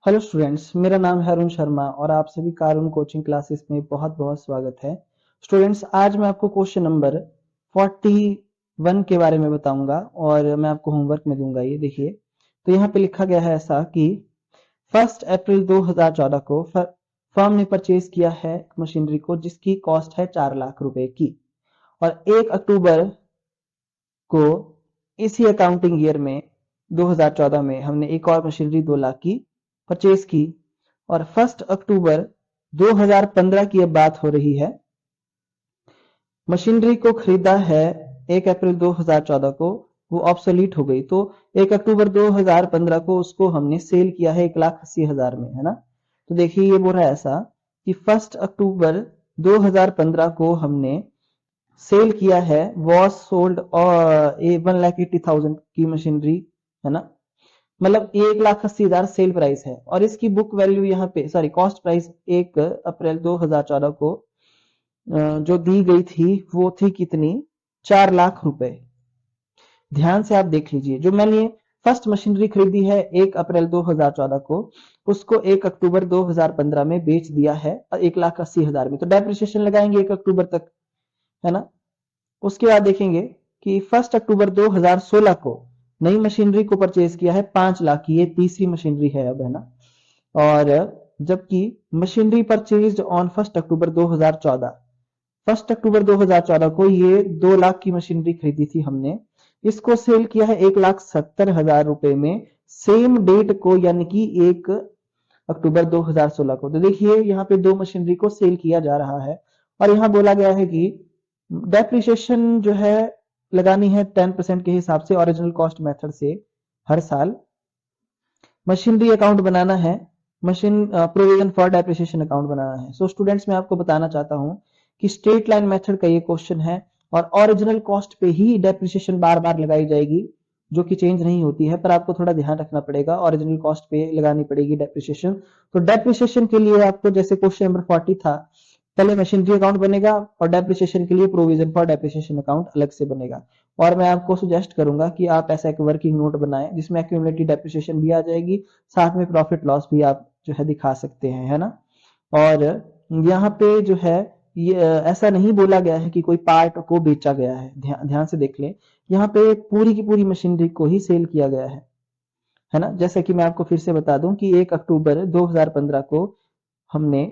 Hello students, मेरा नाम है अरुण शर्मा और आप सभी का अरुण कोचिंग क्लासेस में बहुत बहुत स्वागत है। स्टूडेंट्स, आज मैं आपको क्वेश्चन नंबर 41 के बारे में बताऊंगा और मैं आपको होमवर्क में दूंगा। ये देखिए, तो यहाँ पे लिखा गया है ऐसा कि 1 अप्रैल 2014 को फर्म ने परचेज किया है मशीनरी को जिसकी कॉस्ट है 4 लाख रुपए की, और 1 अक्टूबर को इसी अकाउंटिंग ईयर में 2014 में हमने एक और मशीनरी 2 लाख की परचेज की, और 1 अक्टूबर 2015 की अब बात हो रही है। मशीनरी को खरीदा है 1 अप्रैल 2014 को, वो ऑब्सोलीट हो गई, तो 1 अक्टूबर 2015 को उसको हमने सेल किया है 1,80,000 में, है ना। तो देखिए, ये बोल रहा है ऐसा कि 1 अक्टूबर 2015 को हमने सेल किया है, वॉज सोल्ड और 1,80,000 की मशीनरी, है ना। मतलब 1,80,000 सेल प्राइस है, और इसकी बुक वैल्यू यहाँ पे सॉरी कॉस्ट प्राइस 1 अप्रैल 2014 को जो दी गई थी वो थी कितनी, 4 लाख रुपए। ध्यान से आप देख लीजिए, जो मैंने फर्स्ट मशीनरी खरीदी है 1 अप्रैल 2014 को, उसको 1 अक्टूबर 2015 में बेच दिया है 1,80,000 में, तो डेप्रिसिएशन लगाएंगे 1 अक्टूबर तक, है ना। उसके बाद देखेंगे कि 1 अक्टूबर 2016 को नई मशीनरी को परचेज किया है 5 लाख की, ये तीसरी मशीनरी है अब, है ना। और जबकि मशीनरी परचेज ऑन 1 अक्टूबर 2014, 1 अक्टूबर 2014 को ये 2 लाख की मशीनरी खरीदी थी हमने, इसको सेल किया है 1,70,000 रुपए में सेम डेट को, यानी कि 1 अक्टूबर 2016 को। तो देखिए, यहाँ पे दो मशीनरी को सेल किया जा रहा है, और यहाँ बोला गया है कि डेप्रिसिएशन जो है लगानी है 10% के हिसाब से ओरिजिनल कॉस्ट मेथड से हर साल। मशीनरी अकाउंट बनाना है, machine provision for depreciation account बनाना है। सो स्टूडेंट्स, मैं आपको बताना चाहता हूं कि स्ट्रेट लाइन मेथड का ये क्वेश्चन है, और ओरिजिनल कॉस्ट पे ही डेप्रिसिएशन बार बार लगाई जाएगी, जो कि चेंज नहीं होती है, पर आपको थोड़ा ध्यान रखना पड़ेगा, ओरिजिनल कॉस्ट पे लगानी पड़ेगी डेप्रिसिएशन। तो डेप्रिसिएशन के लिए आपको, जैसे क्वेश्चन नंबर 40 था, पहले मशीनरी अकाउंट बनेगा और डेप्रिसिएशन के लिए प्रोविजन फॉर डेप्रिसिएशन अकाउंट अलग से बनेगा। और मैं आपको सुजेस्ट करूंगा कि आप ऐसा एक वर्किंग नोट बनाएं जिसमें एक्यूमुलेटेड डेप्रिसिएशन भी आ जाएगी, साथ में प्रॉफिट लॉस भी आप जो है दिखा सकते हैं, है ना। और यहाँ पे जो है ये ऐसा नहीं बोला गया है कि कोई पार्ट को बेचा गया है, ध्यान से देख ले, यहाँ पे पूरी की पूरी मशीनरी को ही सेल किया गया है ना। जैसे कि मैं आपको फिर से बता दूं कि 1 अक्टूबर 2015 को हमने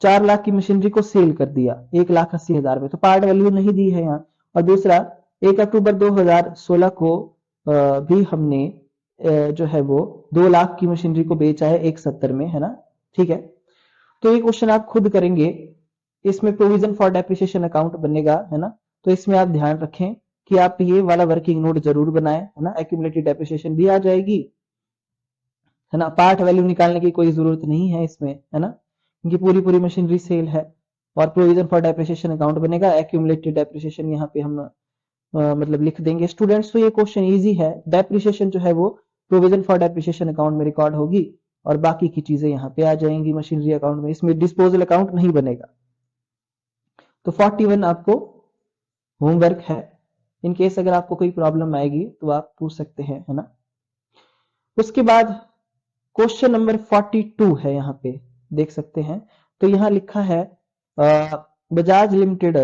4 लाख की मशीनरी को सेल कर दिया 1,80,000 में, तो पार्ट वैल्यू नहीं दी है यहाँ। और दूसरा, 1 अक्टूबर 2016 को भी हमने जो है वो 2 लाख की मशीनरी को बेचा है 1,70 में, है ना। ठीक है, तो ये क्वेश्चन आप खुद करेंगे, इसमें प्रोविजन फॉर डेप्रिसिएशन अकाउंट बनेगा, है ना। तो इसमें आप ध्यान रखें कि आप ये वाला वर्किंग नोट जरूर बनाएं, है ना। एक्यूमुलेटेड डेप्रिसिएशन भी आ जाएगी, है ना। पार्ट वैल्यू निकालने की कोई जरूरत नहीं है इसमें, है ना, क्योंकि पूरी पूरी मशीनरी सेल है। और प्रोविजन फॉर डेप्रिसिएशन अकाउंट बनेगा, एक्यूमुलेटेड डेप्रिसिएशन यहाँ पे हम मतलब लिख देंगे स्टूडेंट्स। तो ये क्वेश्चन इजी है, डेप्रिसिएशन जो है वो प्रोविजन फॉर डेप्रिसिएशन अकाउंट में रिकॉर्ड होगी, और बाकी की चीजें यहाँ पे आ जाएंगी मशीनरी अकाउंट में, इसमें डिस्पोजल अकाउंट नहीं बनेगा। तो 41 आपको होमवर्क है, इन केस अगर आपको कोई प्रॉब्लम आएगी तो आप पूछ सकते हैं, है ना। उसके बाद क्वेश्चन नंबर 42 है, यहाँ पे देख सकते हैं। तो यहाँ लिखा है Bajaj limited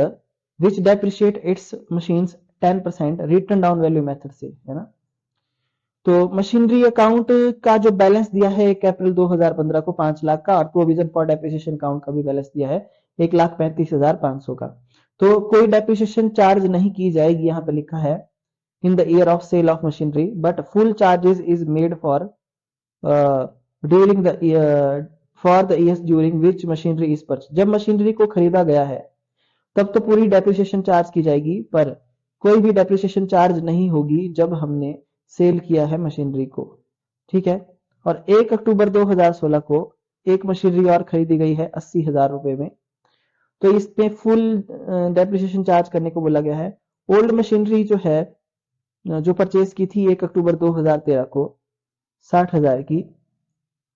which depreciate it's machines 10% return down value method से, है ना। तो मशीनरी अकाउंट का जो बैलेंस दिया है 1 अप्रैल 2015 को 5 लाख का, और प्रोविजन फॉर डेप्रिसिएशन अकाउंट का भी बैलेंस दिया है 1,35,500 का। तो कोई डेप्रिसिएशन चार्ज नहीं की जाएगी, यहाँ पे लिखा है in the year of sale of machinery, but full charges is made for during the for the years during which machinery is purchase. जब मशीनरी को खरीदा गया है तब तो पूरी डेप्रिसिएशन चार्ज की जाएगी, पर कोई भी डेप्रिसिएशन चार्ज नहीं होगी जब हमने सेल किया है मशीनरी को, ठीक है। और 1 अक्टूबर 2016 को एक मशीनरी और खरीदी गई है 80,000 रुपए में, तो इसमें फुल डेप्रिसिएशन चार्ज करने को बोला गया है। ओल्ड मशीनरी जो है, जो परचेज की थी 1 अक्टूबर 2013 को 60,000 की,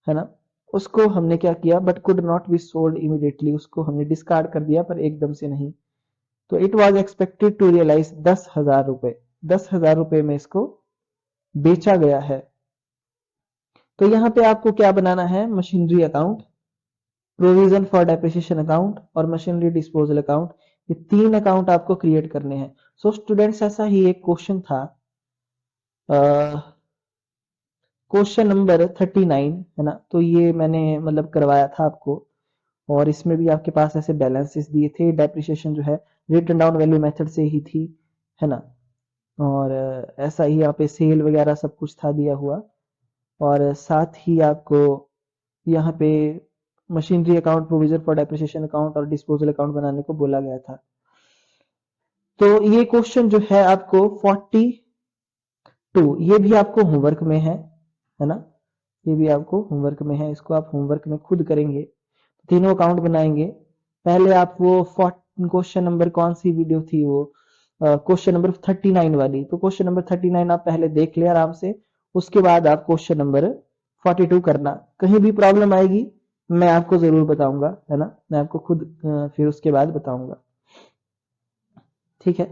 है ना, उसको हमने क्या किया, but could not be sold immediately, उसको हमने डिस्कार्ड कर दिया, पर एकदम से नहीं। तो it was expected to realise 10,000 रुपए, 10,000 रुपए में इसको बेचा गया है। तो यहाँ पे आपको क्या बनाना है, machinery account, provision for depreciation account और मशीनरी डिस्पोजल अकाउंट, ये 3 अकाउंट आपको क्रिएट करने हैं। सो स्टूडेंट्स ऐसा ही एक क्वेश्चन था, क्वेश्चन नंबर 39 है ना, तो ये मैंने मतलब करवाया था आपको, और इसमें भी आपके पास ऐसे बैलेंसेस दिए थे, डेप्रिसिएशन जो है रिटन डाउन वैल्यू मेथड से ही थी, है ना, और ऐसा ही यहाँ पे सेल वगैरह सब कुछ था दिया हुआ, और साथ ही आपको यहाँ पे machinery account, provision for depreciation account और डिस्पोजल अकाउंट बनाने को बोला गया था। तो ये क्वेश्चन जो है आपको 42, ये भी आपको होमवर्क में है ना, ये भी आपको होमवर्क में है, इसको आप होमवर्क में खुद करेंगे, तीनों अकाउंट बनाएंगे। पहले आप वो क्वेश्चन नंबर कौन सी वीडियो थी वो, क्वेश्चन नंबर 39 वाली, तो क्वेश्चन नंबर 39 आप पहले देख ले आराम से, उसके बाद आप क्वेश्चन नंबर 42 करना। कहीं भी प्रॉब्लम आएगी मैं आपको जरूर बताऊंगा, है ना, मैं आपको खुद फिर उसके बाद बताऊंगा, ठीक है।